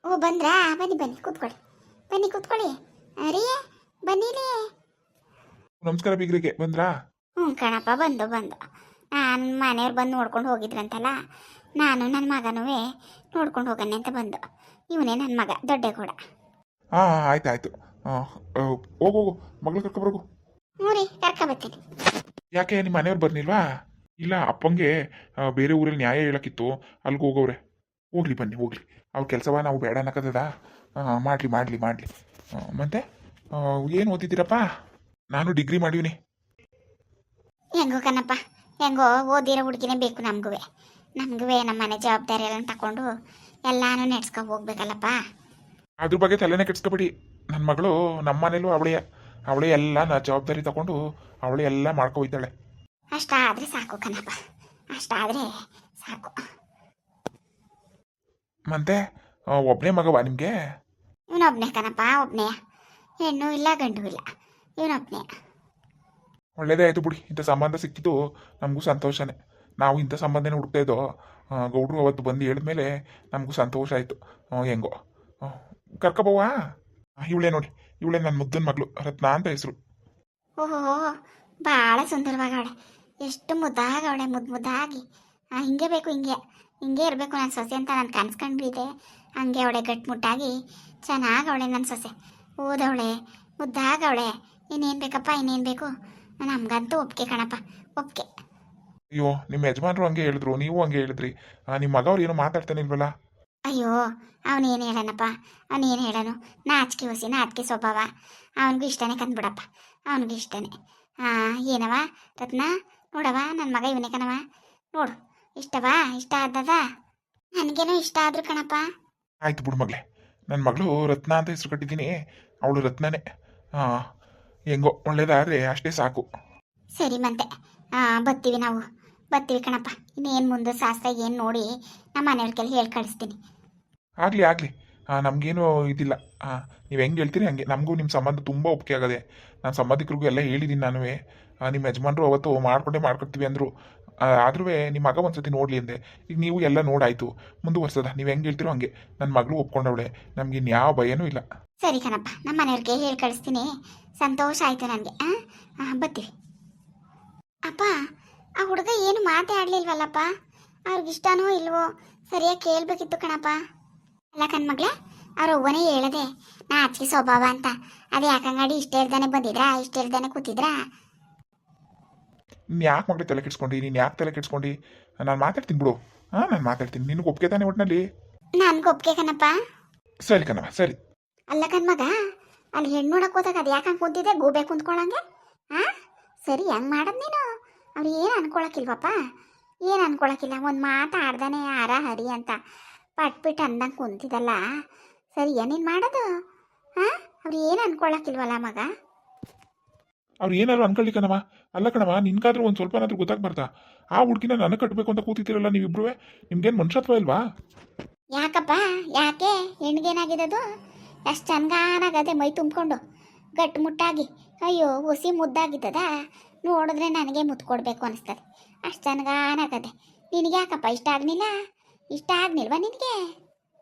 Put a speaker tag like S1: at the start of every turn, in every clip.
S1: ಓ ಬಂದ್ರಾ? ಬನ್ನಿ ಬನ್ನಿ ಕೂತ್ಕೊಳ್ಳಿ. ಬನ್ನಿ ಕೂತ್ಕೊಳ್ಳಿ. ಅರೇ ಬನ್ನಿಲೇ.
S2: ನಮಸ್ಕಾರ ಬೀಗ್ರಿಗೆ ಬಂದ್ರಾ?
S1: ಹ್ಞೂ ಕಣಪ್ಪ, ಬಂದು ಬಂದು ನಾನು ಮನೆಯವ್ರು ಬಂದು ನೋಡ್ಕೊಂಡು ಹೋಗಿದ್ರಂತಲ್ಲ, ನಾನು ನನ್ನ ಮಗನೂ ನೋಡ್ಕೊಂಡು ಹೋಗನೆ ಅಂತ ಬಂದು. ಇವನೇ ನನ್ನ ಮಗ ದೊಡ್ಡೇಗೌಡ.
S2: ಹಾಂ ಆಯ್ತು ಆಯ್ತು. ಹೋಗು ಹೋಗು, ಮಗಳು ಕರ್ಕೊಬರೋಗು.
S1: ಹ್ಞೂ ರೀ, ಕರ್ಕೊಬತ್ತೀನಿ.
S2: ಯಾಕೆ ನಿಮ್ಮ ಮನೆಯವ್ರು ಬರ್ನಿಲ್ವಾ? ಇಲ್ಲ ಅಪ್ಪಂಗೆ ಬೇರೆ ಊರಲ್ಲಿ ನ್ಯಾಯ ಹೇಳಕ್ಕಿತ್ತು, ಅಲ್ಲಿಗೆ ಹೋಗವ್ರೆ. ಹೋಗ್ಲಿ ಬನ್ನಿ ಹೋಗ್ಲಿ, ಅವ್ರ ಕೆಲಸವ ನಾವು ಬೇಡ ಅನ್ನಕತ್ತದ. ಮಾಡಲಿ ಮಾಡಲಿ ಮಾಡಲಿ. ಮತ್ತೆ ಏನು ಓದಿದ್ದೀರಪ್ಪ? ನಾನು ಡಿಗ್ರಿ ಮಾಡೀನಿ.
S1: ಹೆಂಗೋ ಕಣಪ್ಪ, ಹೆಂಗೋ ಓದಿರೋ ಹುಡುಗಿನೇ ಬೇಕು ನಮಗೂ. ನಮ್ಮ ಮನೆ ಜವಾಬ್ದಾರಿ ಎಲ್ಲ ತಗೊಂಡು ಎಲ್ಲಾನು ನೆಡ್ಸ್ಕೊ ಹೋಗ್ಬೇಕಲ್ಲಪ್ಪ.
S2: ಅದ್ರ ಬಗ್ಗೆ ತಲೆನೇ ಕೆಡ್ಸ್ಕೊಬೇಡಿ. ನನ್ನ ಮಗಳು ನಮ್ಮ ಮನೇಲೂ ಅವಳೇ ಎಲ್ಲ ಜವಾಬ್ದಾರಿ ತಗೊಂಡು ಅವಳೇ ಎಲ್ಲ ಮಾಡ್ಕೊ ಹೋಯ್ತಾಳೆ.
S1: ಅಷ್ಟಾದರೆ ಸಾಕು ಕಣಪ್ಪ, ಅಷ್ಟಾದರೆ ಸಾಕು.
S2: ಮತ್ತೆ ಒಬ್ಬನೇ ಮಗವಾ ನಿಮಗೆ?
S1: ಇವನೊಬ್ನೇ ಕಣಪ್ಪ, ಒಬ್ನೇ. ಹೆಣ್ಣು ಇಲ್ಲ ಗಂಡು ಇಲ್ಲ, ಇವನೊಬ್ನೇ.
S2: ಒಳ್ಳೇದೇ ಆಯಿತು ಬಿಡಿ, ಇಂಥ ಸಂಬಂಧ ಸಿಕ್ಕಿದ್ದು ನಮಗೂ ಸಂತೋಷನೇ. ನಾವು ಇಂಥ ಸಂಬಂಧನೇ ಹುಡುಕ್ತಾ ಇದ್ದೋ. ಗೌಡ್ರು ಅವತ್ತು ಬಂದು ಹೇಳಿದ್ಮೇಲೆ ನಮಗೂ ಸಂತೋಷ ಆಯಿತು. ಹೆಂಗೋ ಕರ್ಕೊಬವ್ವಾ. ಇವಳೇ ನೋಡಿ, ಇವಳೇ ನನ್ನ ಮುದ್ದನ ಮಗಳು, ರತ್ನ ಅಂತ ಹೆಸರು.
S1: ಓಹೋ, ಭಾಳ ಸುಂದರವಾಗವಳೆ. ಎಷ್ಟು ಮುದ್ದಾಗವಳೆ, ಮುದ್ದಾಗಿ. ಹಿಂಗೆ ಬೇಕು, ಹಿಂಗೆ ಇರಬೇಕು ನನ್ನ ಸೊಸೆ ಅಂತ ನಾನು ಕನ್ಸ್ಕೊಂಡ್ಬಿದ್ದೆ. ಹಂಗೆ ಅವಳೆ ಗಟ್ಟಿಮುಟ್ಟಾಗಿ ಚೆನ್ನಾಗವಳೆ ನನ್ನ ಸೊಸೆ. ಓದವಳೆ, ಮುದ್ದಾಗವಳೆ. ಇನ್ನೇನು ಬೇಕಪ್ಪ, ಇನ್ನೇನು ಬೇಕು? ನಮ್ಗಂತೂ ಒಪ್ಪಿಗೆ ಕಣಪ್ಪ, ಒಪ್ಪಿಗೆ.
S2: ಅಯ್ಯೋ, ನಿಮ್ಮ ಯಜಮಾನ್ರು ಹಂಗೆ ಹೇಳಿದ್ರು, ನೀವು ಹಂಗೆ ಹೇಳಿದ್ರಿ. ನಿಮ್ಮ ಮಗ ಅವ್ರು ಏನೋ ಮಾತಾಡ್ತಾನೆ ಇಲ್ವಲ್ಲ?
S1: ಅಯ್ಯೋ, ಅವನೇನು ಹೇಳನಪ್ಪ, ಅವನೇನು ಹೇಳನು? ನಾಚಿಕೆ ಸ್ವಭಾವ. ಅವನಿಗೂ ಇಷ್ಟನೇ ಕಂದ್ಬಿಡಪ್ಪ, ಅವನಿಗೂ ಇಷ್ಟನೇ. ಏನವ ರತ್ನ, ನೋಡವ ನನ್ನ ಮಗ ಇವನೇ ಕಣವ. ನೋಡು, ಇಷ್ಟವಾ? ಇಷ್ಟ ಆದದ? ನನಗೇನೋ ಇಷ್ಟ ಆದ್ರು ಕಣಪ್ಪ.
S2: ಆಯ್ತು ಬಿಡು ಮಗಳೇ, ನನ್ನ ಮಗಳು ರತ್ನ ಅಂತ ಹೆಸರು ಕಟ್ಟಿದ್ದೀನಿ. ಅವಳು ರತ್ನನೇ. ಹೆಂಗೋ ಒಳ್ಳೇದಾದ್ರೆ ಅಷ್ಟೇ ಸಾಕು.
S1: ಸರಿ ಮತ್ತೆ, ಬರ್ತೀವಿ ನಾವು, ಬರ್ತೀವಿ ಕಣಪ್ಪ. ಇನ್ನೇನು ಮುಂದೆ ಶಾಸ್ತ್ರ ಏನು ನೋಡಿ ನಮ್ಮ ಮನೆಯವ್ರಿಗೆಲ್ಲ ಹೇಳಿ ಕಳಿಸ್ತೀನಿ.
S2: ಆಗಲಿ ಆಗಲಿ, ನಮಗೇನು ಇದಿಲ್ಲ. ನೀವು ಹೆಂಗೆ ಹೇಳ್ತೀರಿ ಹಂಗೆ. ನಮಗೂ ನಿಮ್ಮ ಸಂಬಂಧ ತುಂಬ ಒಪ್ಪಿಗೆ ಆಗದೆ. ನಾನು ಸಂಬಂಧಿಕರಿಗೂ ಎಲ್ಲ ಹೇಳಿದ್ದೀನಿ ನಾನು. ನಿಮ್ಮ ಯಜಮಾನ್ರು ಅವತ್ತು ಮಾಡ್ಕೊಡ್ತೀವಿ ಅಂದರು. ಆದ್ರೂ ನಿಮ್ಮ ಮಗ ಒಂದ್ಸತಿ ನೋಡಲಿ ಅಂದೆ. ಈಗ ನೀವು ಎಲ್ಲ ನೋಡಾಯ್ತು, ಮುಂದುವರ್ಸದ. ನೀವು ಹೆಂಗೆ ಹೇಳ್ತೀರೋ ಹಂಗೆ. ನನ್ನ ಮಗಳು ಒಪ್ಕೊಂಡವಳೆ, ನಮ್ಗೆ ಇನ್ಯಾವ ಭಯನೂ ಇಲ್ಲ.
S1: ಸರಿ ಕಣಪ್ಪ, ನಮ್ಮ ಮನೆಯವ್ರಿಗೆ ಹೇಳಿ ಕಳಿಸ್ತೀನಿ. ಸಂತೋಷ ಆಯಿತು ನನಗೆ. ಬರ್ತೀವಿ. ಅಪ್ಪ, ಆ ಹುಡುಗ ಏನು ಮಾತೇ ಆಡಲಿಲ್ವಲ್ಲಪ್ಪ? ಅವ್ರಿಗಿಷ್ಟನೋ ಇಲ್ವೋ ಸರಿಯಾಗಿ ಕೇಳಬೇಕಿತ್ತು ಕಣಪ್ಪ. ಅಲ್ಲ ಕಣ್ಮಗ್ಳೆ, ಅವ್ರ ಅವ್ವನೇ ಹೇಳದೆ ನಾಚಿಕೆ ಸ್ವಭಾವ ಅಂತ. ಅದು ಯಾಕಂಗಾಡಿ ಇಷ್ಟ ಇಲ್ದಾನೆ ಬಂದಿದ್ರಾ, ಇಷ್ಟ ಇಲ್ದಾನೆ ಕೂತಿದ್ರಾ?
S2: ನೀನು ಯಾಕೆ ಮಗಳೇ ತಲೆ ಕೆಡ್ಸ್ಕೊಂಡು, ನೀನು ಯಾಕೆ ತಲೆ ಕೆಡ್ಸ್ಕೊಂಡು? ನಾನು ಮಾತಾಡ್ತೀನಿ ಬಿಡು. ನಾನು ಮಾತಾಡ್ತೀನಿ. ನಿನಗೆ ಒಪ್ಪಿಗೆ ತಾನೆ ಒಟ್ಟಿನಲ್ಲಿ?
S1: ನನ್ಗೆ ಒಪ್ಪಿಗೆ ಕಣಪ್ಪ.
S2: ಸರಿ ಕಣವ, ಸರಿ.
S1: ಅಲ್ಲ ಕಣ್ಮಗ, ಅಲ್ಲಿ ಹೆಣ್ಣು ನೋಡಕ್ ಹೋದಾಗ ಅದು ಯಾಕಂಗೆ ಕುಂತಿದ್ದೆ, ಗೂಬೆ ಕುಂತ್ಕೊಳಂಗೆ? ಸರಿ, ಹೆಂಗೆ ಮಾಡೋದು ನೀನು? ಅವ್ರು ಏನು ಅನ್ಕೊಳಕಿಲ್ವಪ್ಪ? ಏನು ಅನ್ಕೊಳಕಿಲ್ಲ. ಒಂದು ಮಾತಾಡ್ದಾನೆ ಯಾರ ಹರಿ ಅಂತ ಪಟ್ಬಿಟ್ಟು ಅಂದಂಗೆ ಕುಂತಿದ್ದಲ್ಲ. ಸರಿ, ಏನೇನು ಮಾಡೋದು? ಅವ್ರು ಏನು ಅನ್ಕೊಳಕಿಲ್ವಲ್ಲ ಮಗ?
S2: ಅವ್ರು ಏನಾದ್ರು ಅನ್ಕೊಳ್ಳಿ ಕಣವ. ಅಲ್ಲ ಕಣವ, ನಿನ್ಗಾದ್ರೂ ಒಂದು ಸ್ವಲ್ಪನಾದ್ರೂ ಗೊತ್ತಾಗ್ಬಾರ್ದಾ? ಆ ಹುಡುಗಿನ ನನಗೆ ಕಟ್ಟಬೇಕು ಅಂತ ಕೂತಿದ್ದೀರಲ್ಲ ನೀವಿಬ್ರು. ನಿಮ್ಗೇನು ಮನುಷ್ಯತ್ವ ಇಲ್ವಾ?
S1: ಯಾಕಪ್ಪ, ಯಾಕೆ? ಹೆಣ್ಗೇನಾಗಿದ್ದು? ಎಷ್ಟು ಚಂದಗಾನಾಗದೆ ಮೈ ತುಂಬಿಕೊಂಡು ಗಟ್ಟುಮುಟ್ಟಾಗಿ. ಅಯ್ಯೋ, ಹುಸಿ ಮುದ್ದಾಗಿದ್ದದ ನೋಡಿದ್ರೆ ನನಗೆ ಮುತ್ತು ಕೊಡಬೇಕು ಅನಿಸ್ತದೆ. ಅಷ್ಟು ಚಂದಗಾನಾಗದೆ. ನಿನಗೆ ಯಾಕಪ್ಪ ಇಷ್ಟ ಆಗಲಿಲ್ಲ? ಇಷ್ಟ ಆಗಲಿಲ್ವಾ ನಿನಗೆ?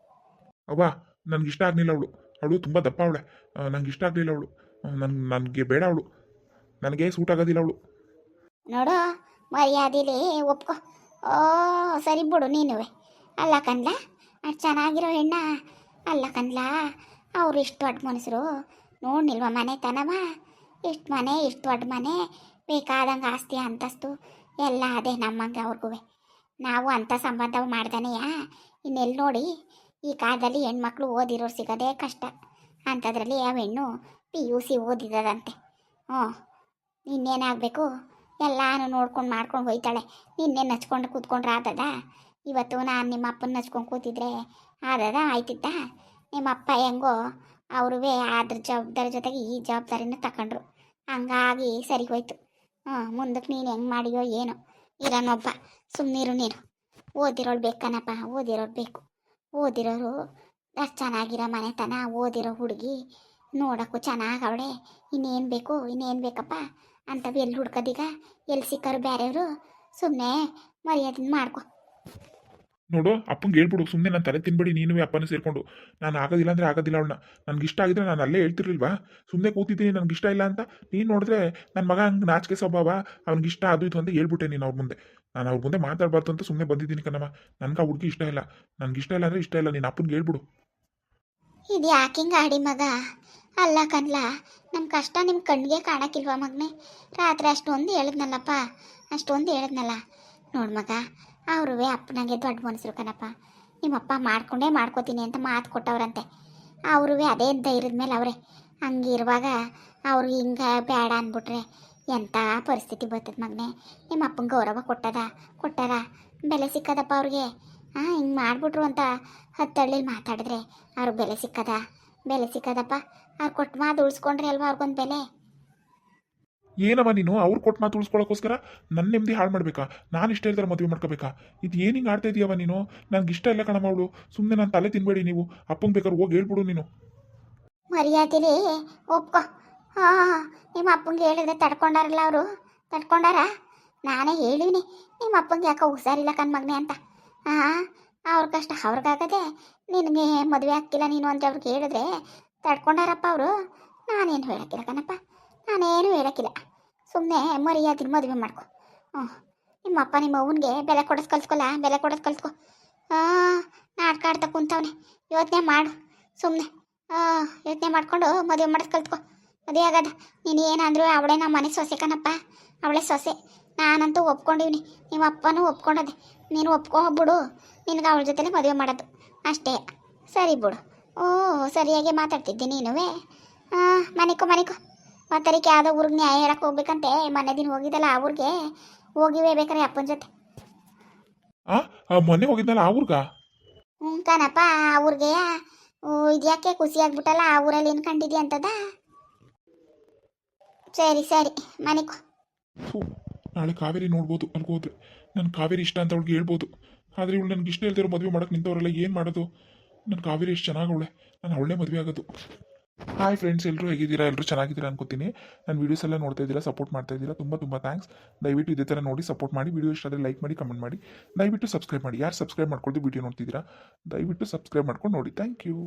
S2: ಅವ್ವ, ನನಗೆ ಇಷ್ಟ ಆಗಲಿಲ್ಲ ಅವಳು. ಅವಳು ತುಂಬ ದಪ್ಪ ಅವಳೆ. ನಂಗೆ ಇಷ್ಟ ಆಗಲಿಲ್ಲ ಅವಳು. ನನಗೆ ಬೇಡ ಅವಳು. ನನಗೆ ಸೂಟ್ ಆಗೋದಿಲ್ಲ ಅವಳು.
S1: ನೋಡು, ಮರ್ಯಾದೆಲಿ ಒಪ್ಕೊ. ಓ ಸರಿ ಬಿಡು ನೀನುವೆ. ಅಲ್ಲ ಕನ್ಲ, ಅಷ್ಟು ಚೆನ್ನಾಗಿರೋ ಹೆಣ್ಣ ಅಲ್ಲ ಕನ್ಲ. ಅವರು ಇಷ್ಟು ದೊಡ್ಡ ಮನುಷ್ಯರು ನೋಡ್ನಿಲ್ವ ಮನೆತನವ? ಎಷ್ಟು ಮನೆ, ಎಷ್ಟು ದೊಡ್ಡ ಮನೆ, ಬೇಕಾದಂಗೆ ಆಸ್ತಿ ಅಂತಸ್ತು ಎಲ್ಲ ಅದೇ ನಮ್ಮಂಗೆ ಅವ್ರಿಗೂ. ನಾವು ಅಂಥ ಸಂಬಂಧ ಮಾಡ್ದಾನೆಯಾ? ಇನ್ನೆಲ್ಲಿ ನೋಡಿ, ಈ ಕಾಲದಲ್ಲಿ ಹೆಣ್ಮಕ್ಳು ಓದಿರೋರು ಸಿಗೋದೇ ಕಷ್ಟ. ಅಂಥದ್ರಲ್ಲಿ ಆ ಹೆಣ್ಣು PUC ಓದಿದಂತೆ. ಇನ್ನೇನಾಗಬೇಕು? ಎಲ್ಲಾನು ನೋಡ್ಕೊಂಡು ಮಾಡ್ಕೊಂಡು ಹೋಯ್ತಾಳೆ. ನಿನ್ನೆ ನಚ್ಕೊಂಡು ಕೂತ್ಕೊಂಡ್ರೆ ಆದದ? ಇವತ್ತು ನಾನು ನಿಮ್ಮ ಅಪ್ಪನ ನಚ್ಕೊಂಡು ಕೂತಿದ್ರೆ ಆದದ? ಆಯ್ತಿದ್ದ? ನಿಮ್ಮಪ್ಪ ಹೆಂಗೋ ಅವ್ರೂ ಅದ್ರ ಜವಾಬ್ದಾರಿ ಜೊತೆಗೆ ಈ ಜವಾಬ್ದಾರಿನ ತಗೊಂಡ್ರು. ಹಂಗಾಗಿ ಸರಿ ಹೋಯ್ತು. ಮುಂದಕ್ಕೆ ನೀನು ಹೆಂಗೆ ಮಾಡಿಯೋ ಏನೋ. ಇರೋನೊಬ್ಬ, ಸುಮ್ಮನಿರು ನೀನು. ಓದಿರೋಳು ಬೇಕನಪ್ಪ, ಓದಿರೋರು ಬೇಕು. ಓದಿರೋರು ಅಷ್ಟು ಚೆನ್ನಾಗಿರೋ ಮನೆತನ, ಓದಿರೋ ಹುಡುಗಿ, ನೋಡೋಕ್ಕೂ ಚೆನ್ನಾಗವಳೆ. ಇನ್ನೇನು ಬೇಕು, ಇನ್ನೇನು ಬೇಕಪ್ಪ ಅಂಥವು ಎಲ್ಲಿ ಹುಡ್ಕೋದೀಗ? ಎಲ್ಲಿ ಸಿಕ್ಕರು ಬೇರೆಯವರು? ಸುಮ್ಮನೆ ಮರ್ಯಾದೆನ ಮಾಡ್ಕೊ.
S2: ನೋಡು ಅಪ್ಪಂಗೆ ಹೇಳ್ಬಿಡು, ಸುಮ್ಮನೆ ನಾನು ತಲೆ ತಿನ್ಬೇಡಿ ನೀನು ಅಪ್ಪನ ಸೇರ್ಕೊಂಡು. ನಾನು ಆಗೋದಿಲ್ಲ ಅಂದರೆ ಆಗೋದಿಲ್ಲ ಅವಳನ್ನ. ನನಗೆ ಇಷ್ಟ ಆಗಿದ್ರೆ ನಾನು ಅಲ್ಲೇ ಹೇಳ್ತಿರ್ಲಿಲ್ವಾ? ಸುಮ್ಮನೆ ಕೂತಿದ್ದೀನಿ ನನಗೆ ಇಷ್ಟ ಇಲ್ಲ ಅಂತ. ನೀನು ನೋಡಿದ್ರೆ ನನ್ನ ಮಗ ಹಂಗೆ ನಾಚಿಕೆ ಸ್ವಭಾವ, ಅವ್ನಿಗೆ ಇಷ್ಟ ಅದು ಇದು ಅಂತ ಹೇಳ್ಬಿಟ್ಟೆ ನೀನು ಅವ್ರ ಮುಂದೆ. ನಾನು ಅವ್ರ ಮುಂದೆ ಮಾತಾಡಬಾರ್ದು ಅಂತ ಸುಮ್ಮನೆ ಬಂದಿದ್ದೀನಿ ಕಣಮ್ಮ. ನನಗೆ ಆ ಹುಡುಗಿ ಇಷ್ಟ ಇಲ್ಲ. ನನಗೆ ಇಷ್ಟ ಇಲ್ಲ ಅಂದರೆ ಇಷ್ಟ ಇಲ್ಲ, ನೀನು ಅಪ್ಪನಿಗೆ ಹೇಳ್ಬಿಡು.
S1: ಇದು ಯಾಕಿಂಗ ಆಡಿ ಮಗ? ಅಲ್ಲ ಕನ್ಲ, ನಮ್ಮ ಕಷ್ಟ ನಿಮ್ಮ ಕಣ್ಣಿಗೆ ಕಾಣಕ್ಕಿಲ್ವಾ ಮಗನೇ? ರಾತ್ರಿ ಅಷ್ಟೊಂದು ಹೇಳಿದ್ನಲ್ಲಪ್ಪ, ಅಷ್ಟೊಂದು ಹೇಳಿದ್ನಲ್ಲ. ನೋಡು ಮಗ, ಅವ್ರೂ ಅಪ್ಪನಾಗೆ ದೊಡ್ಡ ಮನುಷ್ಯರು ಕಣಪ್ಪ. ನಿಮ್ಮಪ್ಪ ಮಾಡ್ಕೊಂಡೇ ಮಾಡ್ಕೋತೀನಿ ಅಂತ ಮಾತು ಕೊಟ್ಟವ್ರಂತೆ. ಅವ್ರೂ ಅದೇ ಧೈರ್ಯದ ಮೇಲೆ ಅವರೇ. ಹಂಗಿರುವಾಗ ಅವರು ಹಿಂಗೆ ಬೇಡ ಅಂದ್ಬಿಟ್ರೆ ಎಂಥ ಪರಿಸ್ಥಿತಿ ಬರ್ತದೆ ಮಗನೇ? ನಿಮ್ಮ ಅಪ್ಪಂಗೆ ಗೌರವ ಕೊಟ್ಟಾರ, ಬೆಲೆ ಸಿಕ್ಕದಪ್ಪ ಅವ್ರಿಗೆ. ಹಿಂಗೆ ಮಾಡಿಬಿಟ್ರು ಅಂತ ಹತ್ತಳ್ಳಿ ಮಾತಾಡಿದ್ರೆ ಅವ್ರಿಗೆ ಬೆಲೆ ಸಿಕ್ಕದಪ್ಪ. ಅವ್ರು ಕೊಟ್ಟು ಮಾತು ಉಳಿಸ್ಕೊಂಡ್ರೆ ಅಲ್ವಾ ಅವ್ರಿಗೊಂದು ಬೆಲೆ.
S2: ಏನವ ನೀನು ಅವ್ರು ಕೊಟ್ಟು ಮಾತು ಉಳಿಸ್ಕೊಳ್ಳೋಕ್ಕೋಸ್ಕರ ನನ್ನ ನೆಮ್ಮದಿ ಹಾಳು ಮಾಡಬೇಕಾ? ನಾನು ಇಷ್ಟ ಇಲ್ದಾರ ಮದುವೆ ಮಾಡ್ಕೋಬೇಕಾ? ಇದು ಏನು ಹಿಂಗೆ ಆಡ್ತಾ ಇದೀಯವ ನೀನು? ನನಗೆ ಇಷ್ಟ ಇಲ್ಲ ಕಣಮ್ಮ ಅವಳು. ಸುಮ್ಮನೆ ನಾನು ತಲೆ ತಿನ್ಬೇಡಿ ನೀವು. ಅಪ್ಪಂಗೆ ಬೇಕಾದ್ರೆ ಹೋಗಿ ಹೇಳ್ಬಿಡು ನೀನು.
S1: ಮರ್ಯಾದಿಲಿ ಒಪ್ಕೊ. ಹಾಂ, ನಿಮ್ಮ ಅಪ್ಪಂಗೆ ಹೇಳಿದ್ರೆ ತಡ್ಕೊಂಡಾರಲ್ಲ ಅವರು, ತಡ್ಕೊಂಡಾರ. ನಾನೇ ಹೇಳಿವ್ನಿ ನಿಮ್ಮ ಅಪ್ಪಂಗೆ ಯಾಕೋ ಹುಷಾರಿಲ್ಲ ಕಣ್ಮಗ್ನೆ ಅಂತ. ಹಾಂ, ಅವ್ರ ಕಷ್ಟ ಅವ್ರಿಗಾಗದೆ, ನಿನಗೆ ಮದುವೆ ಆಗ್ತಿಲ್ಲ ನೀನು ಅಂತ ಅವ್ರಿಗೆ ಹೇಳಿದ್ರೆ ತಡ್ಕೊಂಡಾರಪ್ಪ ಅವರು. ನಾನೇನು ಹೇಳಕ್ಕಿಲ್ಲ ಕಣಪ್ಪ, ನಾನೇನು ಹೇಳಕ್ಕಿಲ್ಲ. ಸುಮ್ಮನೆ ಮರ್ಯಾದಿನ ಮದುವೆ ಮಾಡ್ಕೊ. ಹ್ಞೂ, ನಿಮ್ಮಪ್ಪ ನಿಮ್ಮ ಅವ್ವನಿಗೆ ಬೆಲೆ ಕೊಡೋದು ಕಲ್ತ್ಕೊ. ಹಾಂ, ನಾಟಕ ಆಡ್ತಾ ಕುಂತವನೆ. ಯೋಚನೆ ಮಾಡು ಸುಮ್ಮನೆ. ಯೋಚನೆ ಮಾಡ್ಕೊಂಡು ಮದುವೆ ಮಾಡೋದು ಕಲ್ತ್ಕೊ. ಮದುವೆ ಆಗದ ನೀನು ಏನಂದ್ರು ಅವಳೇ ನಮ್ಮ ಮನೆ ಸೊಸೆ ಕಣಪ್ಪ, ಅವಳೇ ಸೊಸೆ. ನಾನಂತೂ ಒಪ್ಕೊಂಡಿವ್ನಿ, ನಿಮ್ಮ ಅಪ್ಪನೂ ಒಪ್ಕೊಂಡದೆ. ನೀನು ಒಪ್ಕೊಬಿಡು, ನಿನಗೆ ಅವಳ ಜೊತೆಲೇ ಮದುವೆ ಮಾಡೋದು ಅಷ್ಟೇ. ಸರಿ ಬಿಡು. ಓ, ಸರಿಯಾಗಿ ಮಾತಾಡ್ತಿದ್ದೆ ನೀನುವೇ. ಮನಿಕೋ ಮತ್ತರಿಕೆ ಯಾವುದೋ ಊರಿಗೆ ನ್ಯಾಯ ಹೇಳಕ್ಕೆ ಹೋಗ್ಬೇಕಂತೆ. ಮೊನ್ನೆ ದಿನ ಹೋಗಿದ್ದಲ್ಲ ಆ ಊರಿಗೆ ಹೋಗಿವೇ ಬೇಕಾರೆ ಅಪ್ಪನ ಜೊತೆ.
S2: ಮೊನ್ನೆ ಹೋಗಿದ್ನಲ್ಲ ಆ ಊರ್ಗ?
S1: ಹ್ಞೂ ಕಣಪ್ಪ, ಆ ಊರಿಗೆ ಇದ್ಯಾಕೆ ಖುಷಿ ಆಗ್ಬಿಟ್ಟಲ್ಲ, ಆ ಊರಲ್ಲಿ ಏನು ಕಂಡಿದ್ಯಾ ಅಂತದ. ಸರಿ ಮನಿಕೋ.
S2: ನಾಳೆ ಕಾವೇರಿ ನೋಡ್ಬೋದು ಅಲ್ಗೆ ಹೋದ್ರೆ. ನನ್ನ ಕಾವೇರಿ ಇಷ್ಟ ಅಂತ ಅವ್ಳಿಗೆ ಹೇಳ್ಬೋದು. ಆದರೆ ಇವಳು ನನಗೆ ಇಷ್ಟ ಇಲ್ದಿರೋ ಮದುವೆ ಮಾಡೋಕ್ಕೆ ನಿಂತವರೆಲ್ಲ ಏನು ಮಾಡೋದು? ನನ್ನ ಕಾವೇರಿ ಎಷ್ಟು ಚೆನ್ನಾಗವಳೆ, ನಾನು ಅವಳೇ ಮದುವೆ ಆಗೋದು. ಹಾಯ್ ಫ್ರೆಂಡ್ಸ್, ಎಲ್ಲರೂ ಹೇಗಿದ್ದೀರಾ? ಎಲ್ಲರೂ ಚೆನ್ನಾಗಿದ್ದೀರಾ ಅನ್ಕೋತೀನಿ. ನನ್ನ ವೀಡಿಯೋಸ್ ಎಲ್ಲ ನೋಡ್ತಾ ಇದ್ದೀರಾ, ಸಪೋರ್ಟ್ ಮಾಡ್ತಾ ಇದ್ದೀರಾ, ತುಂಬ ಥ್ಯಾಂಕ್ಸ್. ದಯವಿಟ್ಟು ಇದೇ ಥರ ನೋಡಿ ಸಪೋರ್ಟ್ ಮಾಡಿ. ವೀಡಿಯೋ ಇಷ್ಟ ಆದರೆ ಲೈಕ್ ಮಾಡಿ, ಕಮೆಂಟ್ ಮಾಡಿ, ದಯವಿಟ್ಟು ಸಬ್ಸ್ಕ್ರೈಬ್ ಮಾಡಿ. ಯಾರು ಸಬ್ಸ್ಕ್ರೈಬ್ ಮಾಡ್ಕೊಂಡು ವೀಡಿಯೋ ನೋಡ್ತಿದ್ದೀರಾ, ದಯವಿಟ್ಟು ಸಬ್ಸ್ಕ್ರೈಬ್ ಮಾಡ್ಕೊಂಡು ನೋಡಿ. Thank you.